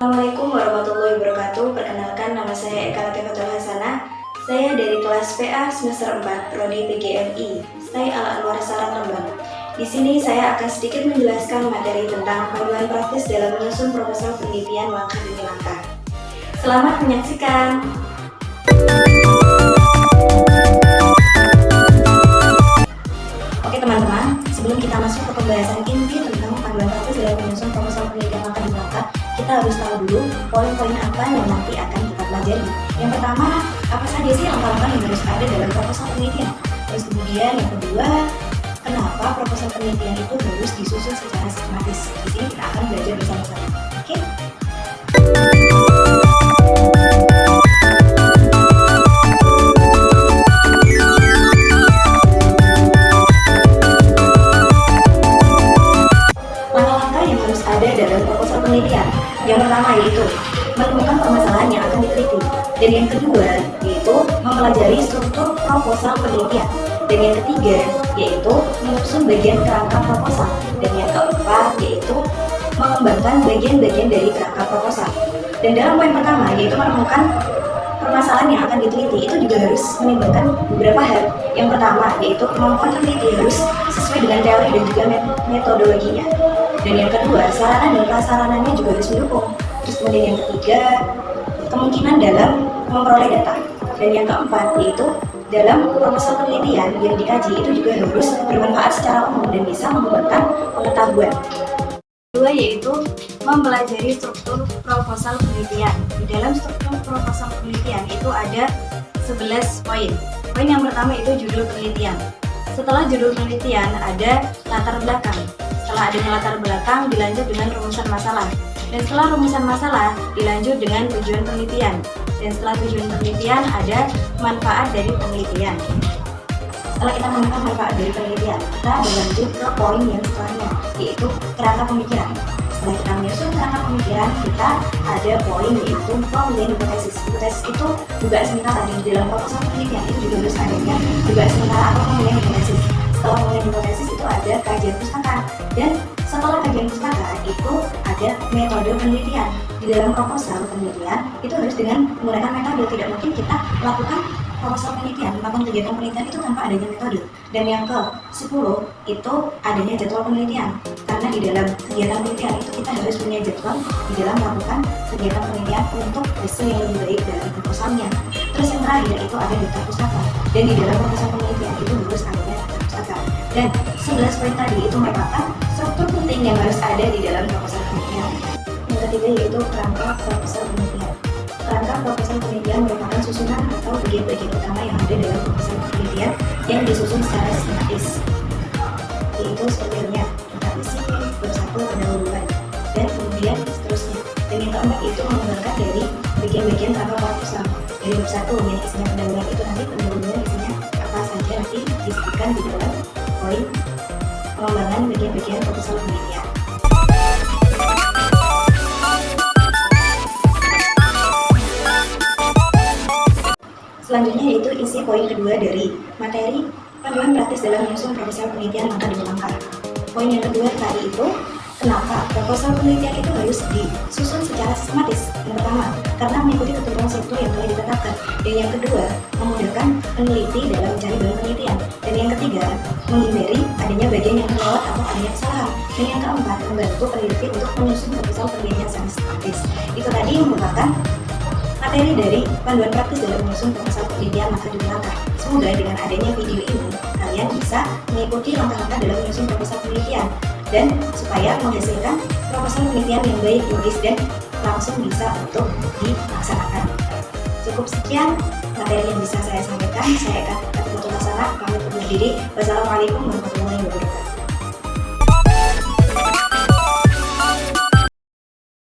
Assalamualaikum warahmatullahi wabarakatuh. Perkenalkan, nama saya Eka Latifatul Hasanah. Saya dari kelas PA semester 4 Prodi PGMI, STAI Al Anwar Sarang Rembang. Di sini saya akan sedikit menjelaskan materi tentang panduan praktis dalam menyusun proposal penelitian langkah demi langkah. Selamat menyaksikan. Oke teman-teman, sebelum kita masuk ke pembahasan inti tentang panduan praktis dalam menyusun proposal penelitian langkah demi langkah, kita harus tahu dulu poin-poin apa yang nanti akan kita pelajari. Yang pertama, apa saja sih langkah-langkah yang harus ada dalam proposal penelitian? Terus kemudian yang kedua, kenapa proposal penelitian itu harus disusun secara sistematis? Di sini kita akan belajar bersama-sama. Oke? Langkah-langkah yang harus ada dalam proposal penelitian. Yang pertama yaitu menemukan permasalahan yang akan diteliti. Dan yang kedua yaitu mempelajari struktur proposal penelitian. Dan yang ketiga yaitu menyusun bagian kerangka proposal. Dan yang keempat yaitu mengembangkan bagian-bagian dari kerangka proposal. Dan dalam poin pertama yaitu menemukan permasalahan yang akan diteliti, itu juga harus menimbulkan beberapa hal. Yang pertama yaitu kemampuan peneliti harus sesuai dengan teori dan juga metodologinya. Dan yang kedua, sarana dan prasarananya juga harus mendukung. Terus kemudian yang ketiga, kemungkinan dalam memperoleh data. Dan yang keempat yaitu dalam proposal penelitian yang dikaji itu juga harus bermanfaat secara umum dan bisa mengembangkan pengetahuan. Kedua yaitu mempelajari struktur proposal penelitian. Di dalam struktur proposal penelitian itu ada 11 poin. Poin yang pertama itu judul penelitian. Setelah judul penelitian ada latar belakang. Setelah adanya latar belakang dilanjut dengan rumusan masalah. Dan setelah rumusan masalah dilanjut dengan tujuan penelitian. Dan setelah tujuan penelitian ada manfaat dari penelitian. Setelah kita menemukan manfaat dari penelitian, kita berlanjut ke poin yang setelahnya, yaitu kerangka pemikiran. Setelah kita menyusun kerangka pemikiran, kita ada poin yaitu pemilihan hipotesis. Hipotesis itu dugaan sementara, dan di dalam proposal penelitian itu juga harus adanya dugaan sementara atau pemilihan hipotesis. Setelah pemilihan hipotesis itu ada kajian pustaka, dan setelah kajian pustaka itu ada metode penelitian. Di dalam proposal penelitian itu harus dengan menggunakan metode. Tidak mungkin kita melakukan proposal penelitian, melakukan kegiatan penelitian itu tanpa adanya metode. Dan yang ke-10 itu adanya jadwal penelitian. Karena di dalam kegiatan penelitian itu kita harus punya jadwal di dalam melakukan kegiatan penelitian untuk hasil yang lebih baik dalam proposalnya. Terus yang terakhir itu ada daftar pustaka. Dan di dalam proposal penelitian itu harus adanya daftar pustaka. Dan 11 poin tadi itu merupakan struktur penting yang harus ada di dalam proposal penelitian. Yang ketiga yaitu kerangka proposal penelitian. Kerangka proposal penelitian merupakan susunan atau bagian-bagian utama yang ada dalam proposal penelitian yang disusun secara sistematis, yaitu seperti halnya tentang isi, bab 1 pendahuluan, dan kemudian seterusnya. Dan yang keempat itu mengembangkan dari bagian-bagian kerangka proposal. Dari bab 1 yang isinya pendahuluan itu nanti pendahuluan isinya apa saja nanti disebutkan di dalam poin pengembangan bagian-bagian proposal penelitian. Selanjutnya yaitu isi poin kedua dari materi panduan praktis dalam menyusun proposal penelitian langkah demi langkah. Poin yang kedua tadi itu kenapa proposal penelitian itu harus disusun secara sistematis. Yang pertama, karena mengikuti ketentuan struktur yang telah ditetapkan. Dan yang kedua, memudahkan peneliti dalam mencari bahan penelitian. Dan yang ketiga, menghindari adanya bagian yang terlewat atau adanya kesalahan. Dan yang keempat, membantu peneliti untuk menyusun proposal penelitian secara sistematis. Itu tadi merupakan materi dari panduan praktis dalam menyusun proposal penelitian langkah demi langkah. Semoga dengan adanya video ini, kalian bisa mengikuti langkah-langkah dalam menyusun proposal penelitian dan supaya menghasilkan proposal penelitian yang baik, logis, dan langsung bisa untuk dilaksanakan. Cukup sekian materi yang bisa saya sampaikan. Saya Eka Latifatul Hasanah, pamit undur diri. Wassalamualaikum warahmatullahi wabarakatuh.